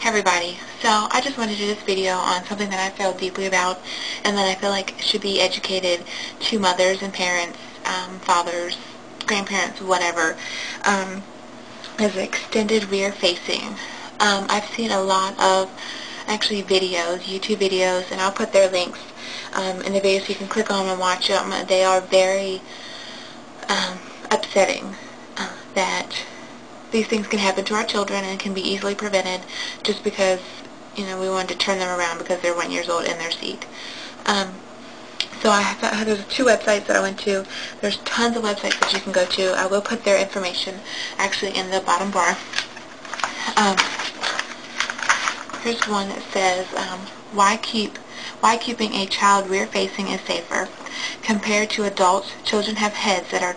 Hey everybody, so I just wanted to do this video on something that I feel deeply about and that I feel like should be educated to mothers and parents, fathers, grandparents, whatever, as extended rear facing. I've seen a lot of actually videos, YouTube videos, and I'll put their links in the video so you can click on them and watch them. They are very upsetting that these things can happen to our children and can be easily prevented just because, we wanted to turn them around because they're 1 year old in their seat. So there's 2 websites that I went to. There's tons of websites that you can go to. I will put their information actually in the bottom bar. Here's one that says, why keeping a child rear-facing is safer. Compared to adults, children have heads that are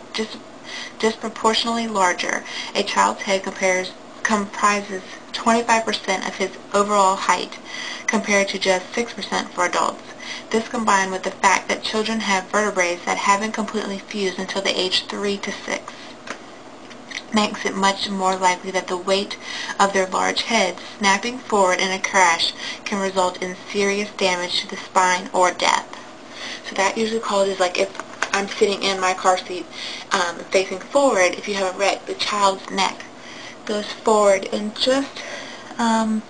disproportionately larger. A child's head comprises 25% of his overall height, compared to just 6% for adults. This, combined with the fact that children have vertebrae that haven't completely fused until the age 3 to 6, makes it much more likely that the weight of their large heads snapping forward in a crash can result in serious damage to the spine or death. So that usually causes, like, if I'm sitting in my car seat facing forward, if you have a wreck, the child's neck goes forward, and just trying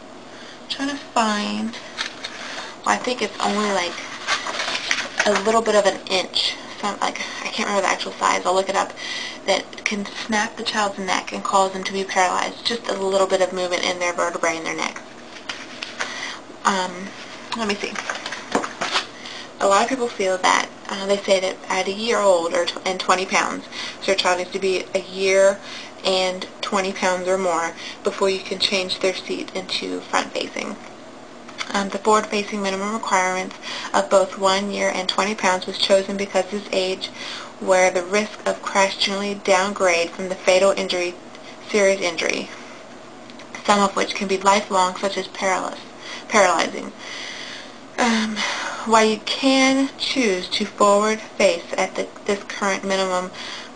to find, well, I think it's only like a little bit of an inch, I can't remember the actual size, I'll look it up, that can snap the child's neck and cause them to be paralyzed. Just a little bit of movement in their vertebrae in their neck. Let me see. A lot of people feel that, they say that at a year old and 20 pounds, so your child needs to be a year and 20 pounds or more before you can change their seat into front-facing. The forward-facing minimum requirements of both 1 year and 20 pounds was chosen because this age where the risk of crash generally downgrade from the fatal injury, serious injury, some of which can be lifelong, such as paralyzing. While you can choose to forward face at this current minimum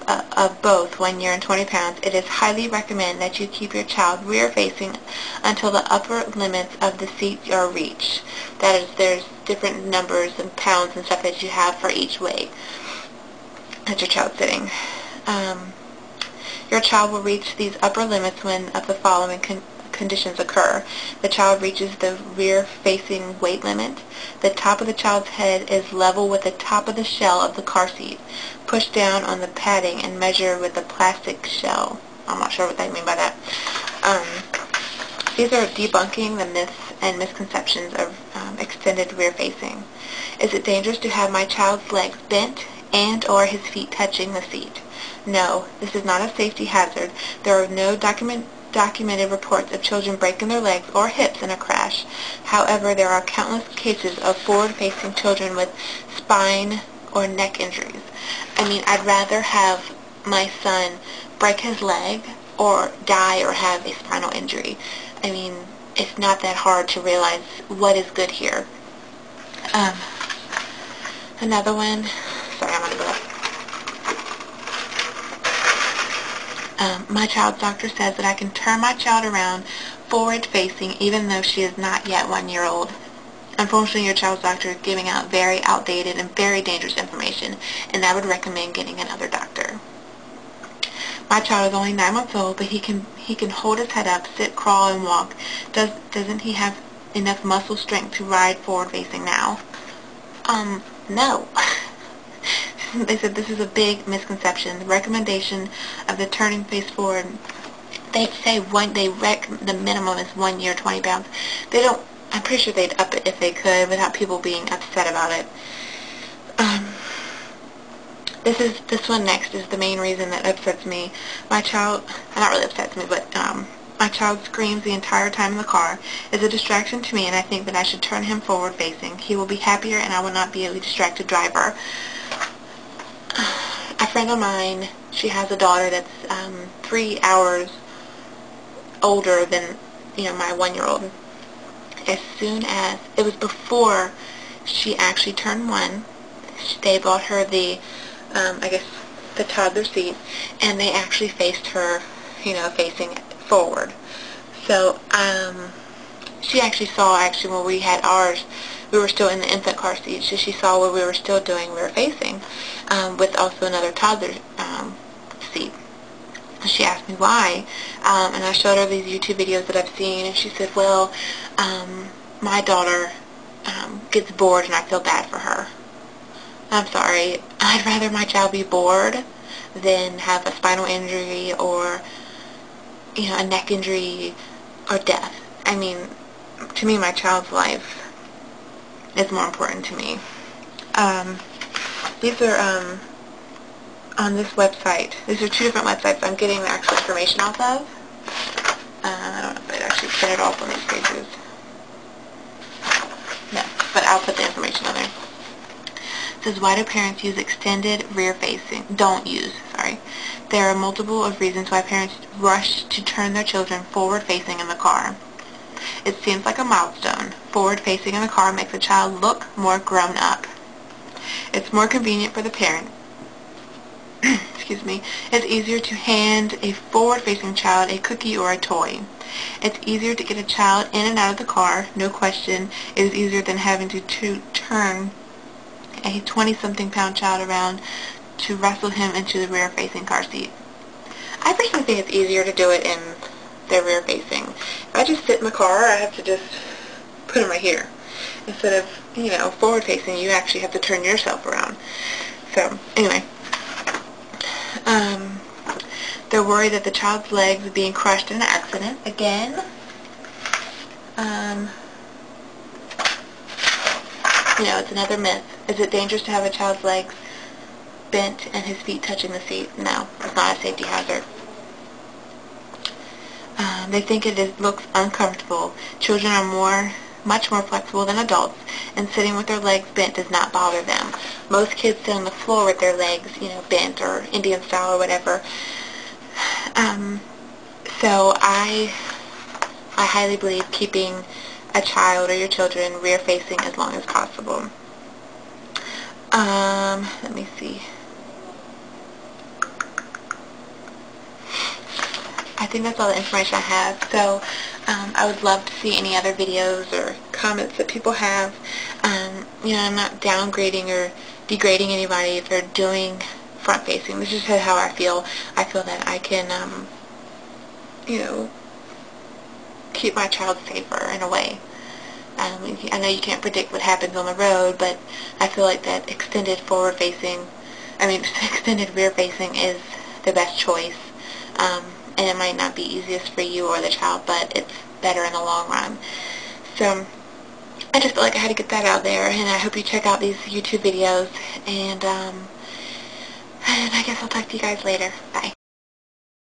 of both 1 year and 20 pounds, it is highly recommended that you keep your child rear-facing until the upper limits of the seat are reached. That is, there's different numbers and pounds and stuff that you have for each weight that your child's sitting. Your child will reach these upper limits when of the following conditions occur. The child reaches the rear-facing weight limit. The top of the child's head is level with the top of the shell of the car seat. Push down on the padding and measure with the plastic shell. I'm not sure what they mean by that. These are debunking the myths and misconceptions of extended rear-facing. Is it dangerous to have my child's legs bent and or his feet touching the seat? No, this is not a safety hazard. There are no documented reports of children breaking their legs or hips in a crash. However, there are countless cases of forward-facing children with spine or neck injuries. I mean, I'd rather have my son break his leg or die or have a spinal injury. I mean, it's not that hard to realize what is good here. Another one, sorry, I'm going to go up. My child's doctor says that I can turn my child around forward-facing even though she is not yet 1 year old. Unfortunately, your child's doctor is giving out very outdated and very dangerous information, and I would recommend getting another doctor. My child is only 9 months old, but he can hold his head up, sit, crawl, and walk. Doesn't he have enough muscle strength to ride forward-facing now? No. They said this is a big misconception. The recommendation of the turning face forward, they say the minimum is 1 year, 20 pounds. They don't. I'm pretty sure they'd up it if they could without people being upset about it. This one next is the main reason that upsets me. My child, not really upsets me, but my child screams the entire time in the car. It's a distraction to me, and I think that I should turn him forward facing. He will be happier, and I will not be a distracted driver. A friend of mine, she has a daughter that's 3 hours older than my 1 year old. As soon as, it was before she actually turned 1, they bought her the, I guess, the toddler seat, and they actually faced her, facing forward. So, she actually saw, when we had ours, we were still in the infant car seat, so she saw what we were still doing rear facing, with also another toddler seat. She asked me why, and I showed her these YouTube videos that I've seen, and she said, well, my daughter gets bored and I feel bad for her. I'm sorry, I'd rather my child be bored than have a spinal injury or, a neck injury or death. I mean, to me, my child's life is more important to me. These are, on this website. These are two different websites I'm getting the actual information off of. I don't know if I'd actually print it off on these pages. No, but I'll put the information on there. It says, why do parents use extended rear facing? Don't use, sorry. There are multiple of reasons why parents rush to turn their children forward facing in the car. It seems like a milestone. Forward facing in the car makes a child look more grown up. It's more convenient for the parent. Excuse me. It's easier to hand a forward-facing child a cookie or a toy. It's easier to get a child in and out of the car, no question. It is easier than having to turn a 20-something pound child around to wrestle him into the rear-facing car seat. I personally think it's easier to do it in the rear-facing. If I just sit in the car, I have to just put him right here. Instead of, forward-facing, you actually have to turn yourself around. So, anyway. They're worried that the child's legs are being crushed in an accident. Again, it's another myth. Is it dangerous to have a child's legs bent and his feet touching the seat? No, it's not a safety hazard. They think it looks uncomfortable. Children are much more flexible than adults, and sitting with their legs bent does not bother them. Most kids sit on the floor with their legs, bent or Indian style or whatever. So I highly believe keeping a child or your children rear facing as long as possible. Let me see. I think that's all the information I have. So I would love to see any other videos or comments that people have. I'm not downgrading or degrading anybody if they're doing front facing. This is just how I feel. I feel that I can, keep my child safer in a way. I know you can't predict what happens on the road, but I feel like that extended extended rear facing is the best choice. And it might not be easiest for you or the child, but it's better in the long run. So I just felt like I had to get that out there, and I hope you check out these YouTube videos, and I guess I'll talk to you guys later. Bye.